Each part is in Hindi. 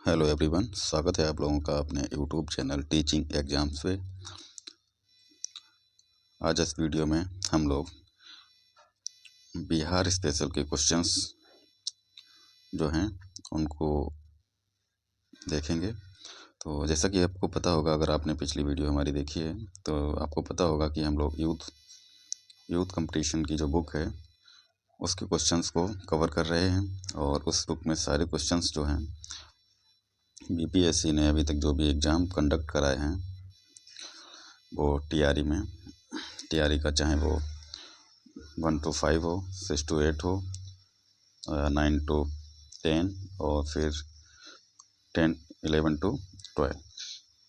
हेलो एवरीवन, स्वागत है आप लोगों का अपने यूट्यूब चैनल टीचिंग एग्जाम्स पे। आज इस वीडियो में हम लोग बिहार स्पेशल के क्वेश्चंस जो हैं उनको देखेंगे। तो जैसा कि आपको पता होगा, अगर आपने पिछली वीडियो हमारी देखी है तो आपको पता होगा कि हम लोग यूथ कंपटीशन की जो बुक है उसके क्वेश्चंस को कवर कर रहे हैं। और उस बुक में सारे क्वेश्चंस जो हैं बीपीएससी ने अभी तक जो भी एग्ज़ाम कंडक्ट कराए हैं वो टीआरई का, चाहे वो 1 to 5 हो, 6 to 8 हो, 9 to 10 और फिर 11 to 12,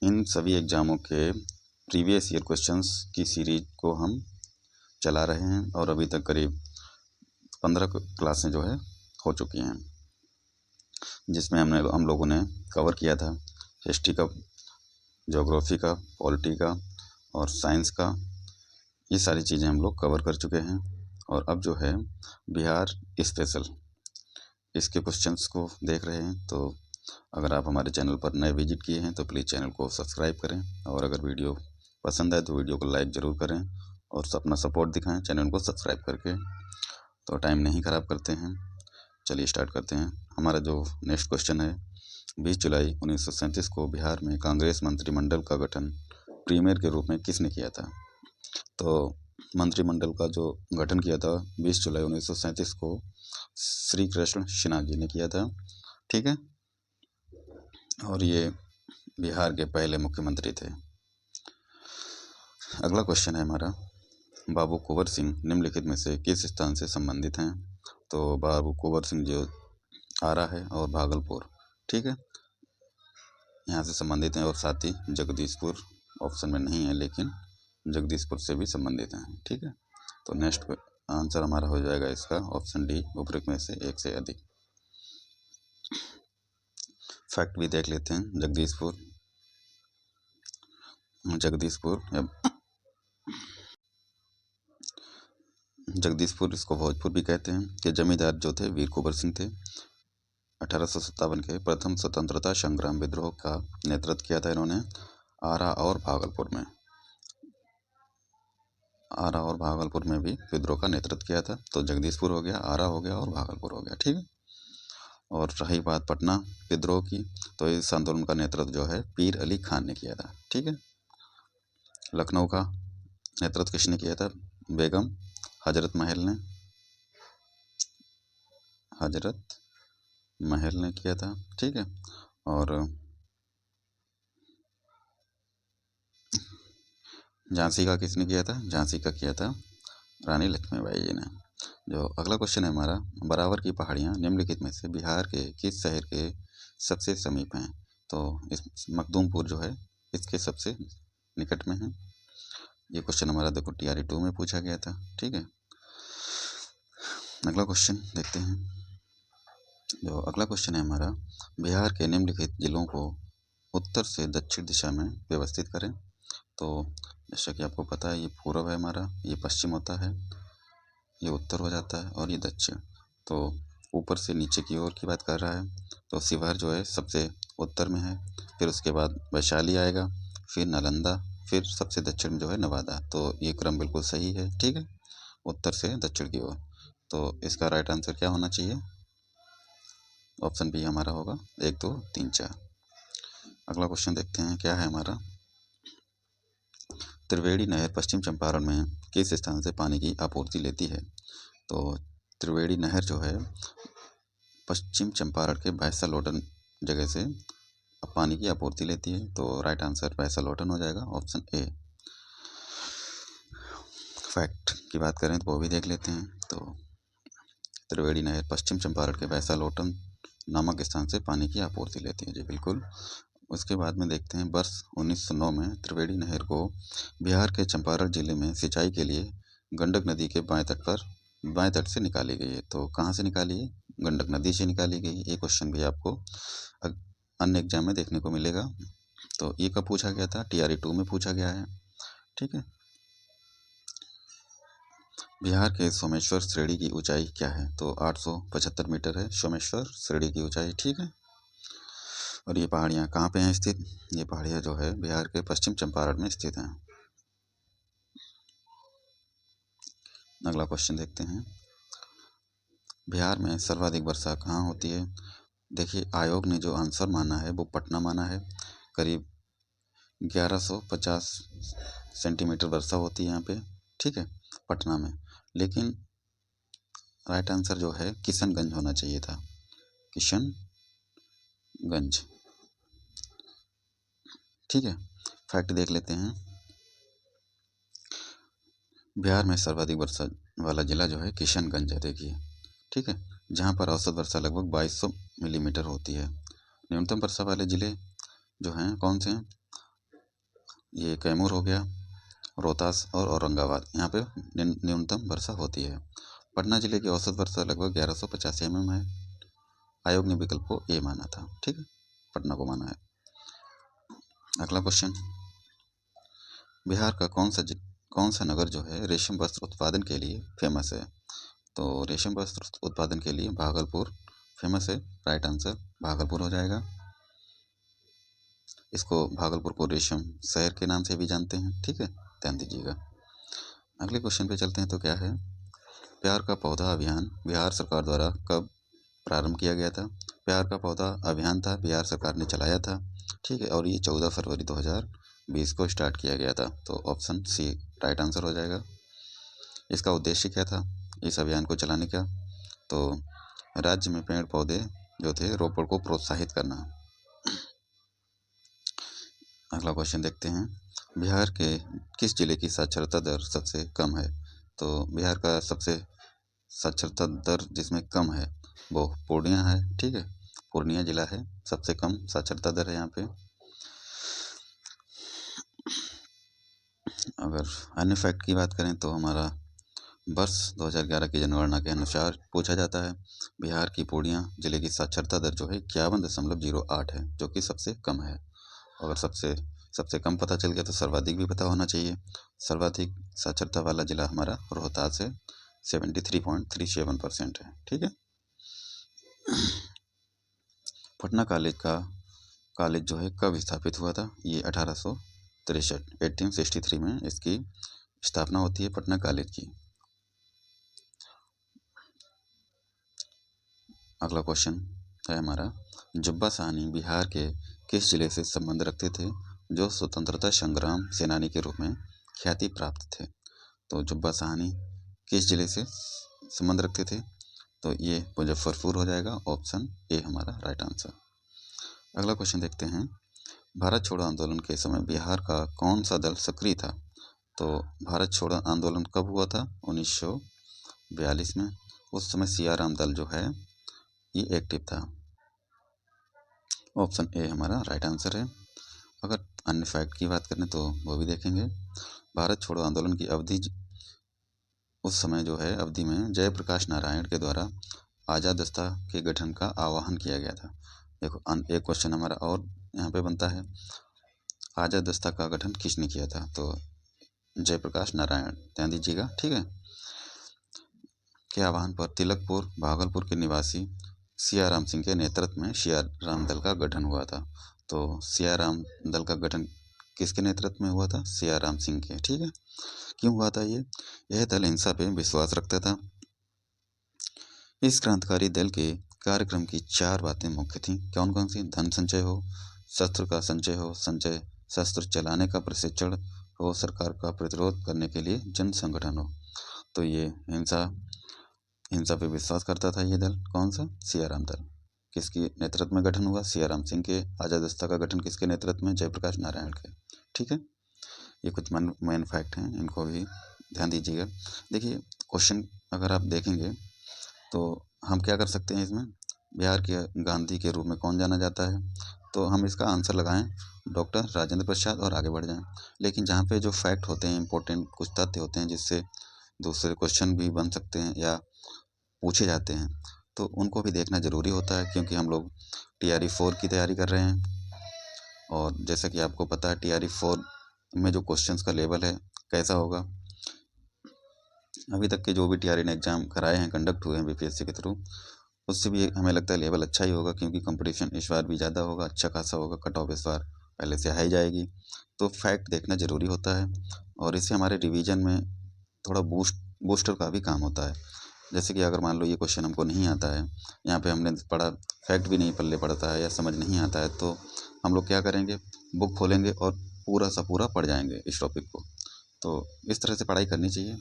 इन सभी एग्ज़ामों के प्रीवियस ईयर क्वेश्चंस की सीरीज को हम चला रहे हैं। और अभी तक करीब 15 क्लासें जो है हो चुकी हैं, जिसमें हम लोगों ने कवर किया था हिस्ट्री का, ज्योग्राफी का, पॉलिटी का और साइंस का। ये सारी चीज़ें हम लोग कवर कर चुके हैं। और अब जो है बिहार स्पेशल, इसके क्वेश्चंस को देख रहे हैं। तो अगर आप हमारे चैनल पर नए विजिट किए हैं तो प्लीज़ चैनल को सब्सक्राइब करें, और अगर वीडियो पसंद आए तो वीडियो को लाइक ज़रूर करें और अपना सपोर्ट दिखाएं चैनल को सब्सक्राइब करके। तो टाइम नहीं ख़राब करते हैं, चलिए स्टार्ट करते हैं। हमारा जो नेक्स्ट क्वेश्चन है, 20 जुलाई 1937 को बिहार में कांग्रेस मंत्रिमंडल का गठन प्रीमियर के रूप में किसने किया था? तो मंत्रिमंडल का जो गठन किया था 20 जुलाई 1937 को श्री कृष्ण सिन्हा जी ने किया था, ठीक है। और ये बिहार के पहले मुख्यमंत्री थे। अगला क्वेश्चन है हमारा, बाबू कुंवर सिंह निम्नलिखित में से किस स्थान से संबंधित हैं? तो बाबू कुंवर सिंह जो आरा है और भागलपुर, ठीक है, यहाँ से संबंधित हैं। और साथ ही जगदीशपुर ऑप्शन में नहीं है, लेकिन जगदीशपुर से भी संबंधित हैं, ठीक है। तो नेक्स्ट आंसर हमारा हो जाएगा इसका ऑप्शन डी, उपरोक्त में से एक से अधिक। फैक्ट भी देख लेते हैं। जगदीशपुर इसको भोजपुर भी कहते हैं, कि जमींदार जो थे वीर कुंवर सिंह थे। 1857 के प्रथम स्वतंत्रता संग्राम विद्रोह का नेतृत्व किया था इन्होंने आरा और भागलपुर में भी विद्रोह का नेतृत्व किया था। तो जगदीशपुर हो गया, आरा हो गया और भागलपुर हो गया, ठीक है। और रही बात पटना विद्रोह की, तो इस आंदोलन का नेतृत्व जो है पीर अली खान ने किया था, ठीक है। लखनऊ का नेतृत्व किसने किया था? बेगम हजरत महल ने किया था, ठीक है। और झांसी का किसने किया था? झांसी का किया था रानी लक्ष्मीबाई जी ने। जो अगला क्वेश्चन है हमारा, बराबर की पहाड़ियाँ निम्नलिखित में से बिहार के किस शहर के सबसे समीप हैं? तो इस मखदूमपुर जो है इसके सबसे निकट में है। ये क्वेश्चन हमारा देखो टीआरई 2 में पूछा गया था, ठीक है। अगला क्वेश्चन देखते हैं। जो अगला क्वेश्चन है हमारा, बिहार के निम्नलिखित जिलों को उत्तर से दक्षिण दिशा में व्यवस्थित करें। तो जैसा कि आपको पता है, ये पूर्व है हमारा, ये पश्चिम होता है, ये उत्तर हो जाता है और ये दक्षिण। तो ऊपर से नीचे की ओर की बात कर रहा है, तो शिवहर जो है सबसे उत्तर में है, फिर उसके बाद वैशाली आएगा, फिर नालंदा, फिर सबसे दक्षिण में जो है नवादा। तो ये क्रम बिल्कुल सही है, ठीक है, उत्तर से दक्षिण की ओर। तो इसका राइट आंसर क्या होना चाहिए? ऑप्शन बी हमारा होगा, 1 2 3 4। अगला क्वेश्चन देखते हैं क्या है हमारा, त्रिवेणी नहर पश्चिम चंपारण में किस स्थान से पानी की आपूर्ति लेती है? तो त्रिवेणी नहर जो है पश्चिम चंपारण के भैंसालोटन जगह से पानी की आपूर्ति लेती है। तो राइट आंसर भैंसालोटन हो जाएगा, ऑप्शन ए। फैक्ट की बात करें तो वो भी देख लेते हैं। तो त्रिवेणी नहर पश्चिम चंपारण के भैंसालोटन नामक स्थान से पानी की आपूर्ति लेती है, जी बिल्कुल। उसके बाद में देखते हैं, वर्ष 1909 में त्रिवेणी नहर को बिहार के चंपारण जिले में सिंचाई के लिए गंडक नदी के बाएं तट से निकाली गई है। तो कहाँ से निकाली है? गंडक नदी से निकाली गई है। ये क्वेश्चन भी आपको अन्य एग्जाम में देखने को मिलेगा। तो ये कब पूछा गया था? टीआरई 2 में पूछा गया है, ठीक है। बिहार के सोमेश्वर श्रेणी की ऊंचाई क्या है? तो 875 मीटर है सोमेश्वर श्रेणी की ऊंचाई, ठीक है। और ये पहाड़ियाँ कहाँ पे हैं स्थित? ये पहाड़ियाँ जो है बिहार के पश्चिम चंपारण में स्थित हैं। अगला क्वेश्चन देखते हैं, बिहार में सर्वाधिक वर्षा कहाँ होती है? देखिए, आयोग ने जो आंसर माना है वो पटना माना है। करीब 1150 सेंटीमीटर वर्षा होती है यहाँ पे, ठीक है, पटना में। लेकिन राइट आंसर जो है किशनगंज होना चाहिए था, किशनगंज। ठीक है, फैक्ट देख लेते हैं। बिहार में सर्वाधिक वर्षा वाला जिला जो है किशनगंज है, देखिए, ठीक है, जहाँ पर औसत वर्षा लगभग 2200 मिलीमीटर होती है। न्यूनतम वर्षा वाले जिले जो हैं कौन से हैं? ये कैमूर हो गया, रोहतास और औरंगाबाद, यहाँ पे न्यूनतम वर्षा होती है। पटना जिले की औसत वर्षा लगभग 1150 mm है। आयोग ने विकल्प को ए माना था, ठीक है, पटना को माना है। अगला क्वेश्चन, बिहार का कौन सा नगर जो है रेशम वस्त्र उत्पादन के लिए फेमस है? तो रेशम वस्त्र उत्पादन के लिए भागलपुर फेमस है, राइट आंसर भागलपुर हो जाएगा। इसको भागलपुर को रेशम शहर के नाम से भी जानते हैं, ठीक है, ध्यान दीजिएगा। अगले क्वेश्चन पे चलते हैं, तो क्या है, प्यार का पौधा अभियान बिहार सरकार द्वारा कब प्रारंभ किया गया था? प्यार का पौधा अभियान था, बिहार सरकार ने चलाया था, ठीक है, और ये 14 फरवरी 2020 को स्टार्ट किया गया था। तो ऑप्शन सी राइट आंसर हो जाएगा। इसका उद्देश्य क्या था इस अभियान को चलाने का? तो राज्य में पेड़ पौधे जो थे रोपण को प्रोत्साहित करना। अगला क्वेश्चन देखते हैं, बिहार के किस जिले की साक्षरता दर सबसे कम है? तो बिहार का सबसे साक्षरता दर जिसमें कम है वो पूर्णिया है, ठीक है, पूर्णिया जिला है, सबसे कम साक्षरता दर है यहाँ पे। अगर अन्य फैक्ट की बात करें तो हमारा वर्ष 2011 की जनगणना के अनुसार पूछा जाता है, बिहार की पूर्णिया जिले की साक्षरता दर जो है 51.08 है, जो कि सबसे कम है। अगर सबसे कम पता चल गया तो सर्वाधिक भी पता होना चाहिए। सर्वाधिक साक्षरता वाला जिला हमारा रोहतास है, 73.37% है, ठीक है। पटना कॉलेज जो है कब स्थापित हुआ था? ये 1863 में इसकी स्थापना होती है पटना कॉलेज की। अगला क्वेश्चन है हमारा, जुब्बा साहनी बिहार के किस जिले से संबंध रखते थे जो स्वतंत्रता संग्राम सेनानी के रूप में ख्याति प्राप्त थे? तो जुब्बा साहनी किस जिले से संबंध रखते थे? तो ये मुजफ्फरपुर हो जाएगा, ऑप्शन ए हमारा राइट आंसर। अगला क्वेश्चन देखते हैं, भारत छोड़ो आंदोलन के समय बिहार का कौन सा दल सक्रिय था? तो भारत छोड़ो आंदोलन कब हुआ था? 1942 में। उस समय सियाराम दल जो है ये एक्टिव था, ऑप्शन ए हमारा राइट आंसर है। अगर अन्य फैक्ट की बात करें तो वो भी देखेंगे। भारत छोड़ो आंदोलन की उस समय जो है अवधि में जयप्रकाश नारायण के द्वारा आज़ाद के गठन का आह्वान किया गया था। देखो एक क्वेश्चन हमारा और यहाँ पे बनता है, आज़ाद का गठन किसने किया था? तो जयप्रकाश नारायण, ध्यान दीजिएगा, ठीक है, के आह्वान पर तिलकपुर भागलपुर के निवासी सियाराम सिंह के नेतृत्व में सियाराम दल का गठन हुआ था। तो सियाराम दल का गठन किसके नेतृत्व में हुआ था? सियाराम सिंह के, ठीक है। क्यों हुआ था ये? यह दल हिंसा पे विश्वास रखता था। इस क्रांतिकारी दल के कार्यक्रम की 4 बातें मुख्य थीं, कौन कौन सी? धन संचय हो, शस्त्र का संचय हो, शस्त्र चलाने का प्रशिक्षण हो, सरकार का प्रतिरोध करने के लिए जन संगठन हो। तो ये हिंसा पे विश्वास करता था ये दल, कौन सा? सियाराम दल। किसके नेतृत्व में गठन हुआ? सियाराम सिंह के। आज़ाद का गठन किसके नेतृत्व में? जयप्रकाश नारायण के, ठीक है। ये कुछ मेन फैक्ट हैं, इनको भी ध्यान दीजिएगा। देखिए क्वेश्चन अगर आप देखेंगे तो हम क्या कर सकते हैं इसमें, बिहार के गांधी के रूप में कौन जाना जाता है? तो हम इसका आंसर लगाएं डॉक्टर राजेंद्र प्रसाद और आगे बढ़ जाएं। लेकिन जहाँ पे जो फैक्ट होते हैं, इंपॉर्टेंट कुछ तथ्य होते हैं जिससे दूसरे क्वेश्चन भी बन सकते हैं या पूछे जाते हैं, तो उनको भी देखना ज़रूरी होता है, क्योंकि हम लोग TRE 4 की तैयारी कर रहे हैं। और जैसा कि आपको पता है TRE 4 में जो क्वेश्चंस का लेवल है कैसा होगा, अभी तक के जो भी TRE ने एग्ज़ाम कराए हैं, कंडक्ट हुए हैं BPSC के थ्रू, उससे भी हमें लगता है लेवल अच्छा ही होगा, क्योंकि कंपटीशन इस बार भी ज़्यादा होगा, अच्छा खासा होगा, कट ऑफ इस बार पहले से हाई जाएगी। तो फैक्ट देखना ज़रूरी होता है, और इससे हमारे रिवीजन में थोड़ा बूस्टर का भी काम होता है। जैसे कि अगर मान लो ये क्वेश्चन हमको नहीं आता है, यहाँ पे हमने पढ़ा, फैक्ट भी नहीं पल्ले पड़ता है या समझ नहीं आता है, तो हम लोग क्या करेंगे, बुक खोलेंगे और पूरा सा पूरा पढ़ जाएंगे इस टॉपिक को। तो इस तरह से पढ़ाई करनी चाहिए।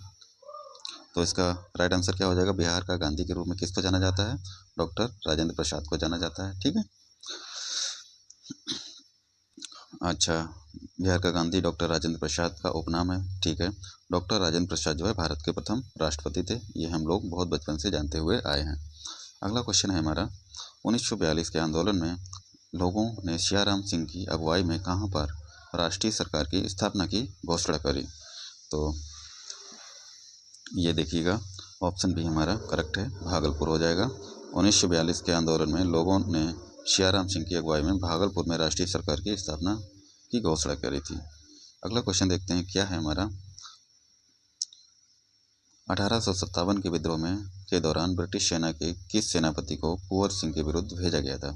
तो इसका राइट आंसर क्या हो जाएगा, बिहार का गांधी के रूप में किसको जाना जाता है, डॉक्टर राजेंद्र प्रसाद को जाना जाता है। ठीक है। अच्छा, बिहार का गांधी डॉक्टर राजेंद्र प्रसाद का उपनाम है। ठीक है। डॉक्टर राजेंद्र प्रसाद जो है भारत के प्रथम राष्ट्रपति थे, ये हम लोग बहुत बचपन से जानते हुए आए हैं। अगला क्वेश्चन है हमारा, 1942 के आंदोलन में लोगों ने सियाराम सिंह की अगुवाई में कहाँ पर राष्ट्रीय सरकार की स्थापना की घोषणा करी। तो ये देखिएगा, ऑप्शन भी हमारा करेक्ट है, भागलपुर हो जाएगा। 1942 के आंदोलन में लोगों ने सियाराम सिंह की अगुवाई में भागलपुर में राष्ट्रीय सरकार की स्थापना की घोषणा करी थी। अगला क्वेश्चन देखते हैं क्या है हमारा, 1857 के विद्रोह में के दौरान ब्रिटिश सेना के किस सेनापति को कुंवर सिंह के विरुद्ध भेजा गया था।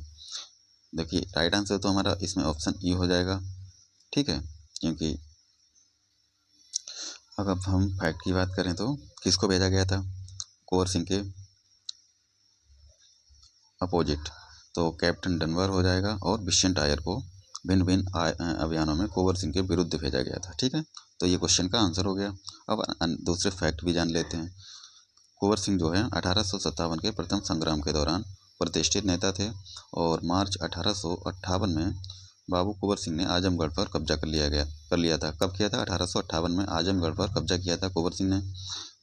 देखिए, राइट आंसर तो हमारा इसमें ऑप्शन ई हो जाएगा। ठीक है, क्योंकि अगर हम फैक्ट की बात करें तो किसको भेजा गया था, कुंवर सिंह के अपोजिट, तो कैप्टन डनवर हो जाएगा, और बिशन टायर को भिन्न भिन्न अभियानों में कुंवर सिंह के विरुद्ध भेजा गया था। ठीक है, तो ये क्वेश्चन का आंसर हो गया। अब दूसरे फैक्ट भी जान लेते हैं। कुंवर सिंह जो है 1857 के प्रथम संग्राम के दौरान प्रतिष्ठित नेता थे, और मार्च 1858 में बाबू कुंवर सिंह ने आजमगढ़ पर कब्जा कर लिया था। कब किया था, 1858 में आजमगढ़ पर कब्जा किया था कुंवर सिंह ने।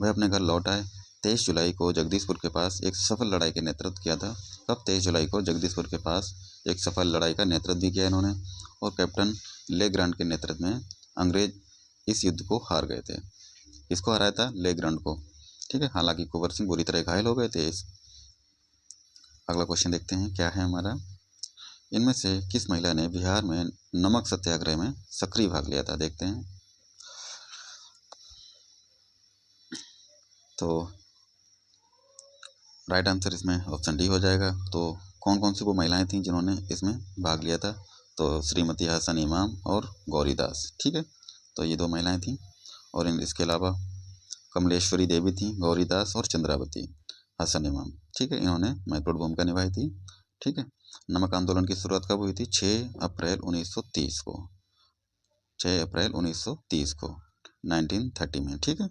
वह अपने घर लौट आए। 23 जुलाई को जगदीशपुर के पास एक सफल लड़ाई का नेतृत्व किया था। कब, 23 जुलाई को जगदीशपुर के पास एक सफल लड़ाई का नेतृत्व भी किया इन्होंने, और कैप्टन लेग्रांड के नेतृत्व में अंग्रेज इस युद्ध को हार गए थे। किसको हराया था, लेग्रांड को। ठीक है, हालांकि कुंवर सिंह बुरी तरह घायल हो गए थे। अगला क्वेश्चन देखते हैं क्या है हमारा, इनमें से किस महिला ने बिहार में नमक सत्याग्रह में सक्रिय भाग लिया था। देखते हैं, तो राइट आंसर इसमें ऑप्शन डी हो जाएगा। तो कौन कौन सी वो महिलाएं थीं जिन्होंने इसमें भाग लिया था, तो श्रीमती हसन इमाम और गौरीदास। ठीक है, तो ये दो महिलाएं थीं, और इसके अलावा कमलेश्वरी देवी थी, गौरीदास और चंद्रावती हसन इमाम। ठीक है, इन्होंने महत्वपूर्ण भूमिका निभाई थी। ठीक है, नमक आंदोलन की शुरुआत कब हुई थी, 6 अप्रैल 1930 को, 6 अप्रैल 1930 को, 1930 में। ठीक है,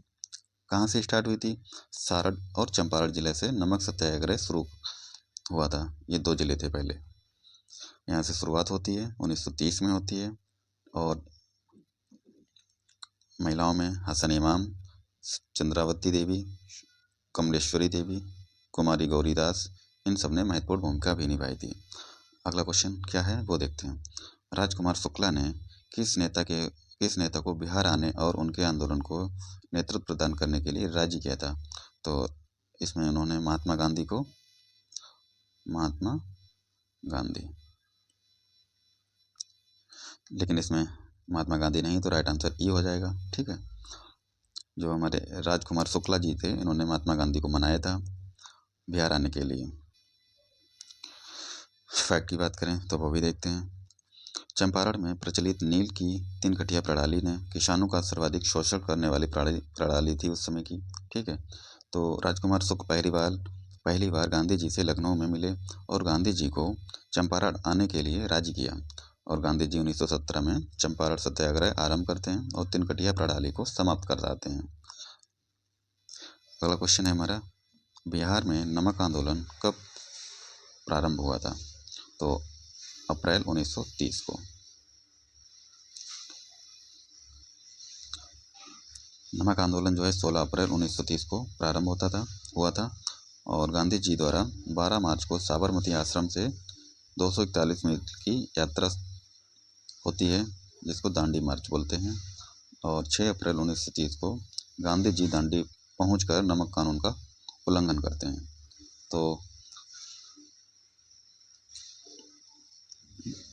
कहाँ से स्टार्ट हुई थी, सारण और चंपारण जिले से नमक सत्याग्रह शुरू हुआ था। ये दो जिले थे पहले, यहाँ से शुरुआत होती है, 1930 में होती है। और महिलाओं में हसन इमाम, चंद्रावती देवी, कमलेश्वरी देवी, कुमारी गौरीदास, इन सब ने महत्वपूर्ण भूमिका भी निभाई थी। अगला क्वेश्चन क्या है वो देखते हैं। राजकुमार शुक्ला ने किस नेता को बिहार आने और उनके आंदोलन को नेतृत्व प्रदान करने के लिए राजी किया था। तो इसमें उन्होंने महात्मा गांधी, लेकिन इसमें महात्मा गांधी नहीं, तो राइट आंसर ई हो जाएगा। ठीक है, जो हमारे राजकुमार शुक्ला जी थे, इन्होंने महात्मा गांधी को मनाया था बिहार आने के लिए। फैक्ट की बात करें तो वो भी देखते हैं। चंपारण में प्रचलित नील की 3 कटिया प्रणाली ने किसानों का सर्वाधिक शोषण करने वाली प्रणाली थी उस समय की। ठीक है, तो राजकुमार शुक्ल पहली बार गांधी जी से लखनऊ में मिले और गांधी जी को चंपारण आने के लिए राजी किया, और गांधी जी 1917 में चंपारण सत्याग्रह आरंभ करते हैं और 3 कटिया प्रणाली को समाप्त कर देते हैं। अगला क्वेश्चन है हमारा, बिहार में नमक आंदोलन कब प्रारंभ हुआ था। तो अप्रैल 1930 को। नमक आंदोलन जो है 16 अप्रैल 1930 को प्रारंभ हुआ था, और गांधी जी द्वारा 12 मार्च को साबरमती आश्रम से 241 मील की यात्रा होती है, जिसको दांडी मार्च बोलते हैं, और 6 अप्रैल 1930 को गांधी जी दांडी पहुंचकर नमक कानून का उल्लंघन करते हैं। तो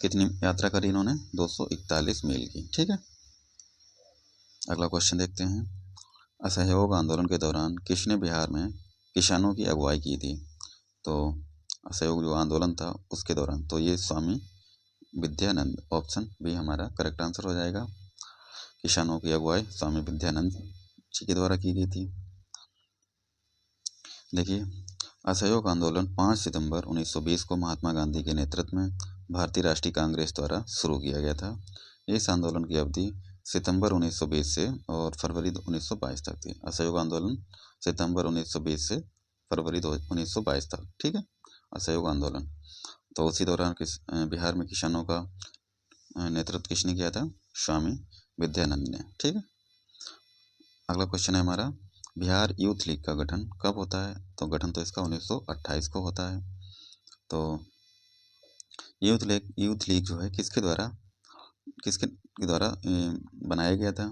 कितनी यात्रा करी इन्होंने, 241 मील की। ठीक है, अगला क्वेश्चन देखते हैं। असहयोग आंदोलन के दौरान किसने बिहार में किसानों की अगुवाई की थी। तो असहयोग जो आंदोलन था उसके दौरान, तो ये स्वामी विद्यानंद, ऑप्शन बी हमारा करेक्ट आंसर हो जाएगा। किसानों की अगुवाई स्वामी विद्यानंद जी के द्वारा की गई थी। देखिए, असहयोग आंदोलन 5 सितंबर 1920 को महात्मा गांधी के नेतृत्व में भारतीय राष्ट्रीय कांग्रेस द्वारा शुरू किया गया था। इस आंदोलन की अवधि सितंबर 1920 से और फरवरी 1922 तक थी। असहयोग आंदोलन सितंबर 1920 से फरवरी 1922 तक, ठीक है, असहयोग आंदोलन। तो उसी दौरान बिहार में किसानों का नेतृत्व किसने किया था? स्वामी विद्यानंद ने, ठीक है। अगला क्वेश्चन है हमारा, बिहार यूथ लीग का गठन कब होता है? तो गठन तो इसका 1928 को होता है। तो यूथ लीग जो है किसके द्वारा बनाया गया था?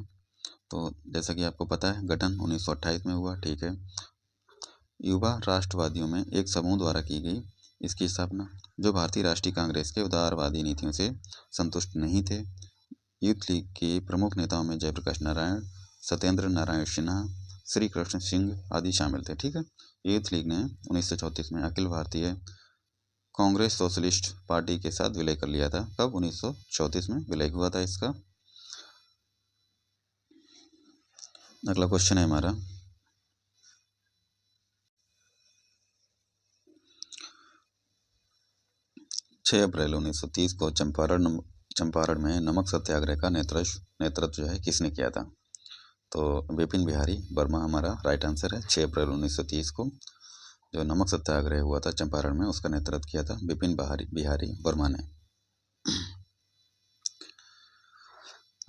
तो जैसा कि आपको पता है, गठन 1928 में हुआ, ठीक है। युवा राष्ट्रवादियों में एक समूह द्वारा की गई इसकी स्थापना, जो भारतीय राष्ट्रीय कांग्रेस के उदारवादी नीतियों से संतुष्ट नहीं थे। यूथ लीग के प्रमुख नेताओं में जयप्रकाश नारायण, सत्येंद्र नारायण सिन्हा, श्री कृष्ण सिंह आदि शामिल थे, ठीक है। यूथ लीग ने 1934 में अखिल भारतीय कांग्रेस सोशलिस्ट पार्टी के साथ विलय कर लिया था। कब? 1934 में विलय हुआ था इसका। अगला क्वेश्चन है हमारा, छः अप्रैल 1930 को चंपारण में नमक सत्याग्रह का नेतृत्व जो है किसने किया था? तो विपिन बिहारी वर्मा हमारा राइट आंसर है। 6 अप्रैल 1930 को जो नमक सत्याग्रह हुआ था चंपारण में, उसका नेतृत्व किया था विपिन बिहारी वर्मा ने।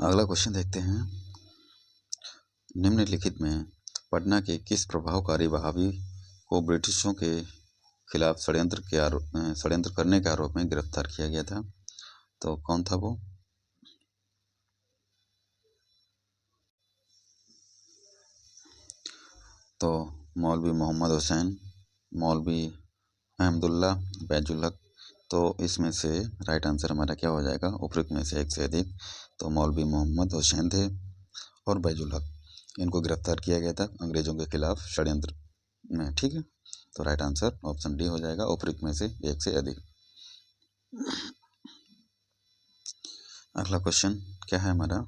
अगला क्वेश्चन देखते हैं, निम्नलिखित में पटना के किस प्रभावकारी बहावी को ब्रिटिशों के खिलाफ षड्यंत्र करने के आरोप में गिरफ्तार किया गया था? तो कौन था वो? तो मौलवी मोहम्मद हुसैन, मौलवी अहमदुल्ला, बैजुल हक। तो इसमें से राइट आंसर हमारा क्या हो जाएगा? उपरोक्त में से एक से अधिक। तो मौलवी मोहम्मद हुसैन थे और बैजुल हक, इनको गिरफ्तार किया गया था अंग्रेजों के खिलाफ षड्यंत्र में, ठीक है। तो राइट आंसर ऑप्शन डी हो जाएगा, उपरोक्त में से एक से अधिक। अगला क्वेश्चन क्या है हमारा,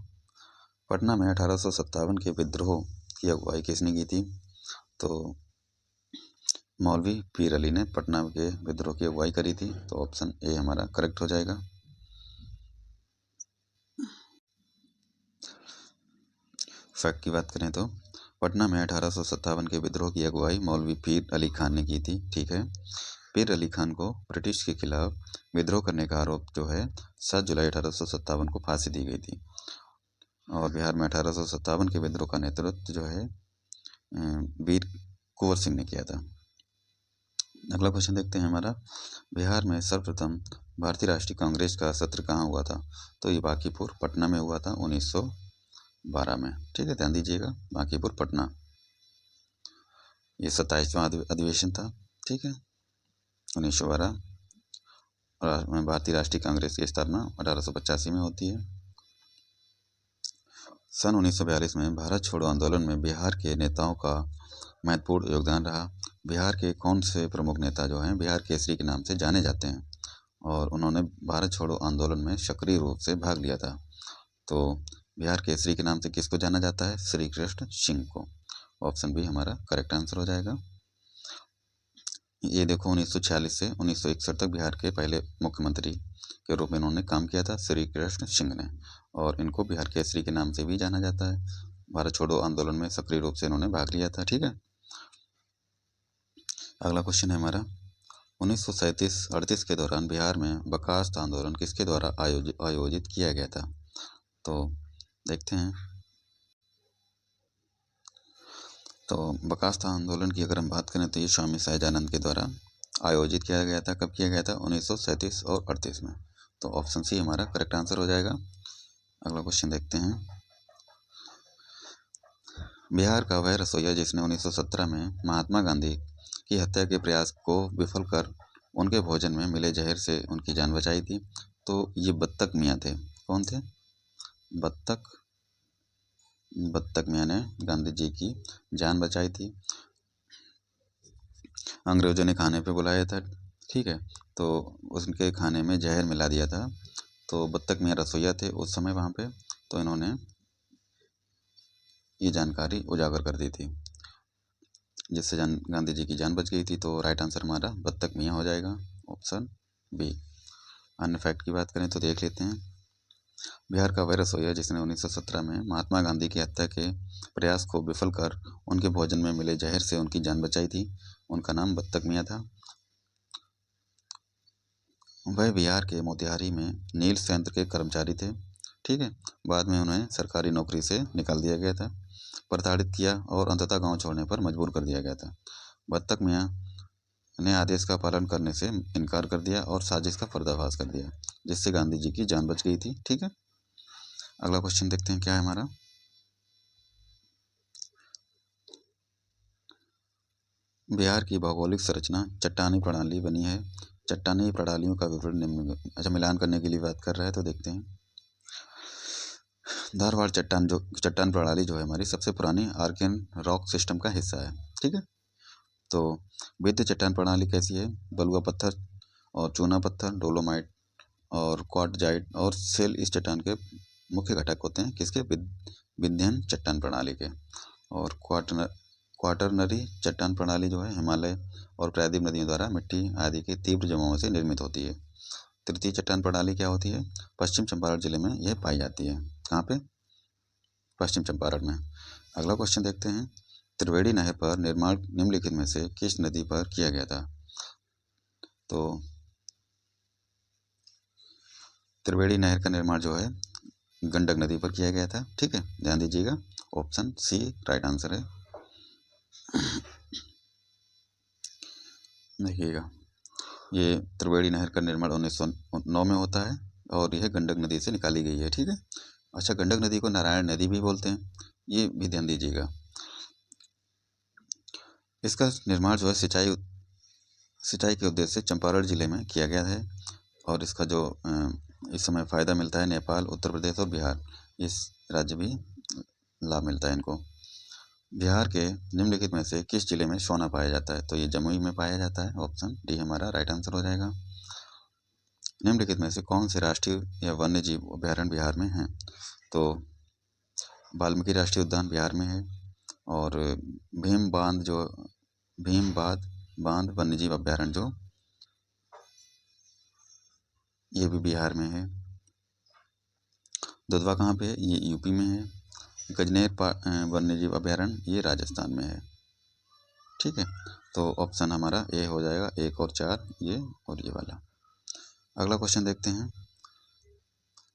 पटना में 1857 के विद्रोह की अगुवाई किसने की थी? तो मौलवी पीर अली ने पटना के विद्रोह की अगुवाई करी थी। तो ऑप्शन ए हमारा करेक्ट हो जाएगा। फैक्ट की बात करें तो पटना में 1857 के विद्रोह की अगुवाई मौलवी पीर अली खान ने की थी, ठीक है। पीर अली खान को ब्रिटिश के खिलाफ विद्रोह करने का आरोप जो है 7 जुलाई 1857 को फांसी दी गई थी। और बिहार में 1857 के विद्रोह का नेतृत्व जो है वीर कुंवर सिंह ने किया था। अगला क्वेश्चन देखते हैं हमारा, बिहार में सर्वप्रथम भारतीय राष्ट्रीय कांग्रेस का सत्र कहाँ हुआ था? तो ये बांकीपुर पटना में हुआ था 1912 में, ठीक है, ध्यान दीजिएगा, बांकीपुर पटना। ये 27वां अधिवेशन था, ठीक है, 1912। और भारतीय राष्ट्रीय कांग्रेस की स्थापना 1885 में होती है। सन 1942 में भारत छोड़ो आंदोलन में बिहार के नेताओं का महत्वपूर्ण योगदान रहा। बिहार के कौन से प्रमुख नेता जो हैं बिहार केसरी के नाम से जाने जाते हैं और उन्होंने भारत छोड़ो आंदोलन में सक्रिय रूप से भाग लिया था? तो बिहार केसरी के नाम से किसको जाना जाता है? श्री कृष्ण सिंह को। ऑप्शन बी हमारा करेक्ट आंसर हो जाएगा। ये देखो, 1946 से 1961 तक बिहार के पहले मुख्यमंत्री के रूप में इन्होंने काम किया था, श्री कृष्ण सिंह ने, और इनको बिहार केसरी के नाम से भी जाना जाता है। भारत छोड़ो आंदोलन में सक्रिय रूप से इन्होंने भाग लिया था, ठीक है। अगला क्वेश्चन है हमारा, 1937-38 के दौरान बिहार में बर्खास्त आंदोलन किसके द्वारा आयोजित किया गया था? तो देखते हैं। तो बर्खास्त आंदोलन की अगर हम बात करें तो ये स्वामी सहजानंद के द्वारा आयोजित किया गया था। कब किया गया था? 1937 और 38 में। तो ऑप्शन सी हमारा करेक्ट आंसर हो जाएगा। अगला क्वेश्चन देखते हैं, बिहार का वह रसोइया जिसने 1917 में महात्मा गांधी की हत्या के प्रयास को विफल कर उनके भोजन में मिले जहर से उनकी जान बचाई थी, तो ये बत्तख मियाँ थे। कौन थे? बत्तख मियाँ ने गांधी जी की जान बचाई थी। अंग्रेजों ने खाने पे बुलाया था, ठीक है। तो उनके खाने में जहर मिला दिया था। तो बत्तख मियाँ रसोइया थे उस समय वहाँ पे, तो इन्होंने ये जानकारी उजागर कर दी थी, जिससे गांधी जी की जान बच गई थी। तो राइट आंसर हमारा बत्तख मियाँ हो जाएगा, ऑप्शन बी। अन्य फैक्ट की बात करें तो देख लेते हैं। बिहार का वह रसोइया जिसने 1917 में महात्मा गांधी की हत्या के प्रयास को विफल कर उनके भोजन में मिले जहर से उनकी जान बचाई थी, उनका नाम बत्तख मियाँ था। वह बिहार के मोतिहारी में नील संयंत्र के कर्मचारी थे। ठीक है। बाद में उन्हें सरकारी नौकरी से निकाल दिया गया था, प्रताड़ित किया और अंततः गांव छोड़ने पर मजबूर कर दिया गया था। बत्तख मियाँ ने आदेश का पालन करने से इनकार कर दिया और साजिश का पर्दाफाश कर दिया, जिससे गांधी जी की जान बच गई थी। ठीक है। अगला क्वेश्चन देखते हैं क्या है हमारा। बिहार की भौगोलिक संरचना चट्टानी प्रणाली बनी है। चट्टानी प्रणालियों का विवरण निम्न। अच्छा, मिलान करने के लिए बात कर रहा है तो देखते हैं। धारवाड़ चट्टान प्रणाली जो है हमारी सबसे पुरानी आर्कियन रॉक सिस्टम का हिस्सा है। ठीक है। तो विद्य चट्टान प्रणाली कैसी है? बलुआ पत्थर और चूना पत्थर, डोलोमाइट और क्वार्टजाइट और सेल इस चट्टान के मुख्य घटक होते हैं। किसके? विंध्यन चट्टान प्रणाली के। और क्वाटरनरी चट्टान प्रणाली जो है हिमालय और प्रायद्वीप नदियों द्वारा मिट्टी आदि के तीव्र जमाव से निर्मित होती है। तृतीय चट्टान प्रणाली क्या होती है? पश्चिम चंपारण जिले में यह पाई जाती है। कहाँ पे? पश्चिम चंपारण में। अगला क्वेश्चन देखते हैं। त्रिवेणी नहर पर निर्माण निम्नलिखित में से किस नदी पर किया गया था? तो त्रिवेणी नहर का निर्माण जो है गंडक नदी पर किया गया था। ठीक है, ध्यान दीजिएगा, ऑप्शन सी राइट आंसर है। देखिएगा, ये त्रिवेणी नहर का निर्माण 1909 में होता है और यह गंडक नदी से निकाली गई है। ठीक है। अच्छा, गंडक नदी को नारायण नदी भी बोलते हैं, ये भी ध्यान दीजिएगा। इसका निर्माण जो है सिंचाई के उद्देश्य से चंपारण जिले में किया गया है और इसका जो इस समय फ़ायदा मिलता है नेपाल, उत्तर प्रदेश और बिहार, इस राज्य भी लाभ मिलता है इनको। बिहार के निम्नलिखित में से किस जिले में सोना पाया जाता है? तो ये जमुई में पाया जाता है, ऑप्शन डी हमारा राइट आंसर हो जाएगा। निम्नलिखित में से कौन से राष्ट्रीय या वन्य जीव अभ्यारण्य बिहार में हैं? तो वाल्मीकि राष्ट्रीय उद्यान बिहार में है और भीम बांध वन्य जीव अभ्यारण्य जो ये भी बिहार में है। दुधवा कहाँ पे है? ये यूपी में है। गजनेर वन्य जीव अभ्यारण्य ये राजस्थान में है। ठीक है। तो ऑप्शन हमारा ए हो जाएगा, 1 और 4 ये और ये वाला। अगला क्वेश्चन देखते हैं।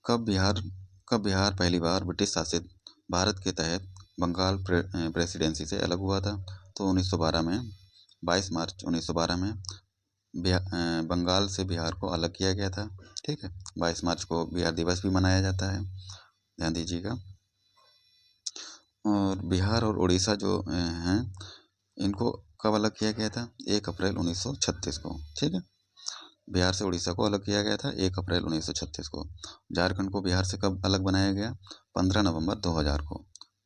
कब बिहार पहली बार ब्रिटिश शासित भारत के तहत बंगाल प्रेसिडेंसी से अलग हुआ था? तो 1912 में, 22 मार्च 1912 में बंगाल से बिहार को अलग किया गया था। ठीक है। 22 मार्च को बिहार दिवस भी मनाया जाता है, ध्यान दीजिएगा। और बिहार और उड़ीसा जो हैं इनको कब अलग किया गया था? 1 अप्रैल 1936 को। ठीक है। बिहार से उड़ीसा को अलग किया गया था 1 अप्रैल 1936 को। झारखंड को बिहार से कब अलग बनाया गया? 15 नवंबर 2000 को।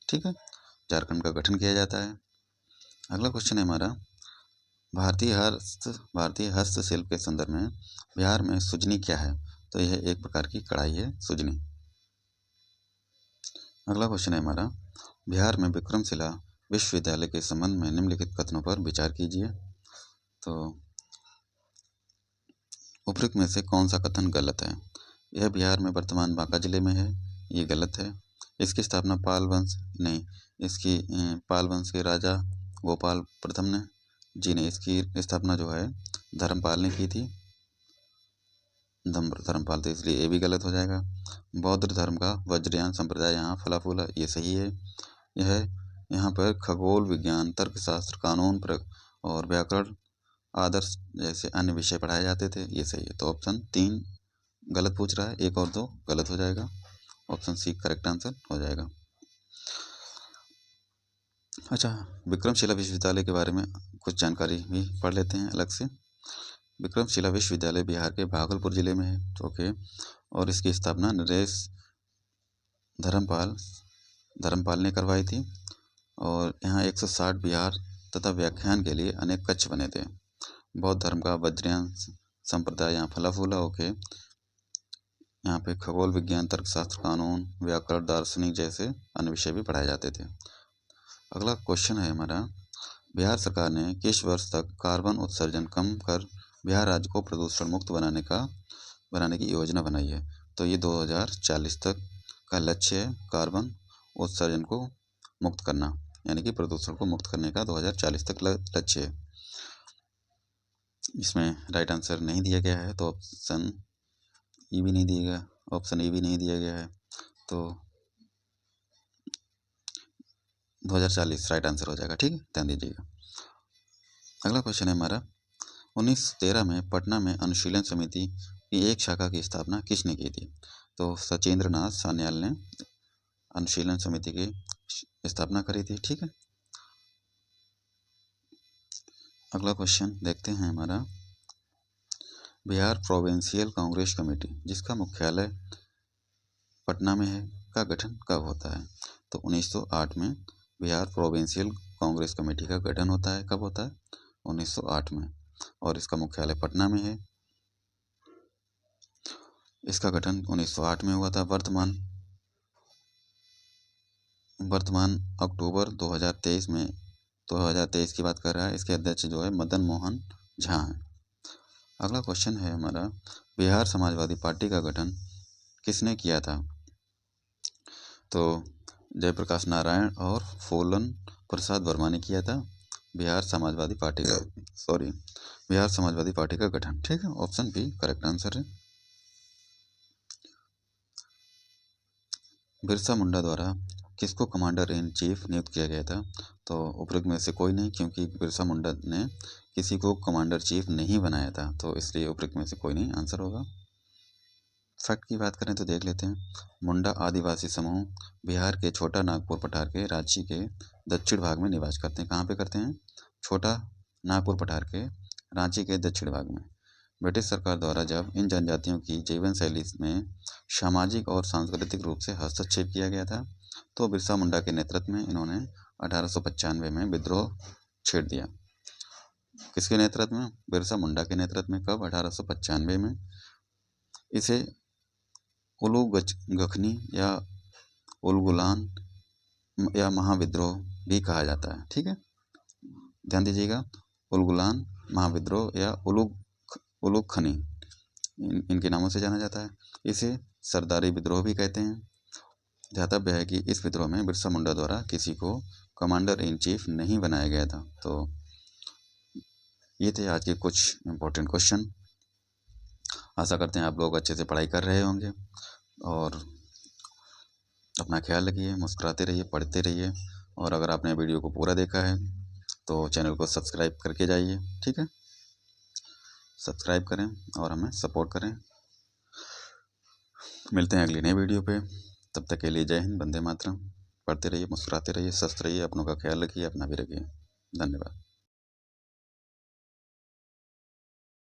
ठीक है। झारखंड का गठन किया जाता है। अगला क्वेश्चन है हमारा, भारतीय हस्तशिल्प के संदर्भ में बिहार में सुजनी क्या है? तो यह एक प्रकार की कढ़ाई है, सुजनी। अगला क्वेश्चन है हमारा, बिहार में विक्रमशिला विश्वविद्यालय के संबंध में निम्नलिखित कथनों पर विचार कीजिए। तो उपरोक्त में से कौन सा कथन गलत है? यह बिहार में वर्तमान बांका जिले में है, ये गलत है। इसकी स्थापना पाल वंश के राजा गोपाल प्रथम ने इसकी स्थापना जो है धर्मपाल ने की थी, धर्मपाल, तो इसलिए ये भी गलत हो जाएगा। बौद्ध धर्म का वज्रयान संप्रदाय यहाँ फला फूला, ये सही है। यह यहाँ पर खगोल विज्ञान, तर्कशास्त्र, कानून और व्याकरण आदर्श जैसे अन्य विषय पढ़ाए जाते थे, ये सही है। तो ऑप्शन 3 गलत पूछ रहा है, 1 और 2 गलत हो जाएगा, ऑप्शन सी करेक्ट आंसर हो जाएगा। अच्छा, विक्रमशिला विश्वविद्यालय के बारे में कुछ जानकारी भी पढ़ लेते हैं अलग से। विक्रमशिला विश्वविद्यालय बिहार के भागलपुर जिले में है। ओके। और इसकी स्थापना नरेश धर्मपाल ने करवाई थी और यहाँ 160 विहार तथा व्याख्यान के लिए अनेक कक्ष बने थे। बौद्ध धर्म का वज्रयान संप्रदाय यहाँ फला फूला ओके। यहाँ पे खगोल विज्ञान, तर्कशास्त्र, कानून, व्याकरण, दार्शनिक जैसे अन्य विषय भी पढ़ाए जाते थे। अगला क्वेश्चन है हमारा, बिहार सरकार ने किस वर्ष तक कार्बन उत्सर्जन कम कर बिहार राज्य को प्रदूषण मुक्त बनाने की योजना बनाई है? तो ये 2040 तक का लक्ष्य है कार्बन उत्सर्जन को मुक्त करना, यानी कि प्रदूषण को मुक्त करने का 2040 तक लक्ष्य है। इसमें राइट आंसर नहीं दिया गया है, तो ऑप्शन ई भी नहीं दिया गया, ऑप्शन ए भी नहीं दिया गया है, तो 2040 राइट आंसर हो जाएगा। ठीक है, ध्यान दीजिएगा। अगला क्वेश्चन है हमारा, 1913 में पटना में अनुशीलन समिति की एक शाखा की स्थापना किसने की थी? तो सचेंद्र नाथ सान्याल ने अनुशीलन समिति की स्थापना करी थी। ठीक है, अगला क्वेश्चन देखते हैं हमारा, बिहार प्रोविंशियल कांग्रेस कमेटी जिसका मुख्यालय पटना में है का गठन कब होता है? तो 1908 में बिहार प्रोविंशियल कांग्रेस कमेटी का गठन होता है। कब होता है? 1908 में, और इसका मुख्यालय पटना में है। इसका गठन 1908 में हुआ था। वर्तमान अक्टूबर 2023 की बात कर रहा है। इसके अध्यक्ष जो है मदन मोहन झा हैं। अगला क्वेश्चन है हमारा, बिहार समाजवादी पार्टी का गठन किसने किया था? तो जयप्रकाश नारायण और फूलन प्रसाद वर्मा ने किया था बिहार समाजवादी पार्टी का गठन। ठीक है, ऑप्शन बी करेक्ट आंसर है। बिरसा मुंडा द्वारा किसको कमांडर इन चीफ नियुक्त किया गया था? तो उपरोक्त में से कोई नहीं, क्योंकि बिरसा मुंडा ने किसी को कमांडर चीफ नहीं बनाया था, तो इसलिए उपरोक्त में से कोई नहीं आंसर होगा। फैक्ट की बात करें तो देख लेते हैं, मुंडा आदिवासी समूह बिहार के छोटा नागपुर पठार के रांची के दक्षिण भाग में निवास करते हैं। कहाँ पे करते हैं? छोटा नागपुर पठार के रांची के दक्षिण भाग में। ब्रिटिश सरकार द्वारा जब इन जनजातियों की जीवन शैली में सामाजिक और सांस्कृतिक रूप से हस्तक्षेप किया गया था, तो बिरसा मुंडा के नेतृत्व में इन्होंने 1895 में विद्रोह छेड़ दिया। किसके नेतृत्व में? बिरसा मुंडा के नेतृत्व में। कब? 1895 में। इसे उलू गखनी या उलगुलान या महाविद्रोह भी कहा जाता है। ठीक है, ध्यान दीजिएगा, उलगुलान, महाविद्रोह या उलूखनी इनके नामों से जाना जाता है। इसे सरदारी विद्रोह भी कहते हैं। ध्यातव्य है कि इस विद्रोह में बिरसा मुंडा द्वारा किसी को कमांडर इन चीफ नहीं बनाया गया था। तो ये थे आज के कुछ इम्पोर्टेंट क्वेश्चन। आशा करते हैं आप लोग अच्छे से पढ़ाई कर रहे होंगे, और अपना ख्याल रखिए, मुस्कुराते रहिए, पढ़ते रहिए, और अगर आपने वीडियो को पूरा देखा है तो चैनल को सब्सक्राइब करके जाइए। ठीक है, सब्सक्राइब करें और हमें सपोर्ट करें। मिलते हैं अगली नई वीडियो पे, तब तक के लिए जय हिंद, वंदे मातरम। पढ़ते रहिए, मुस्कुराते रहिए, स्वस्थ रहिए, अपनों का ख्याल रखिए, अपना भी रखिए। धन्यवाद।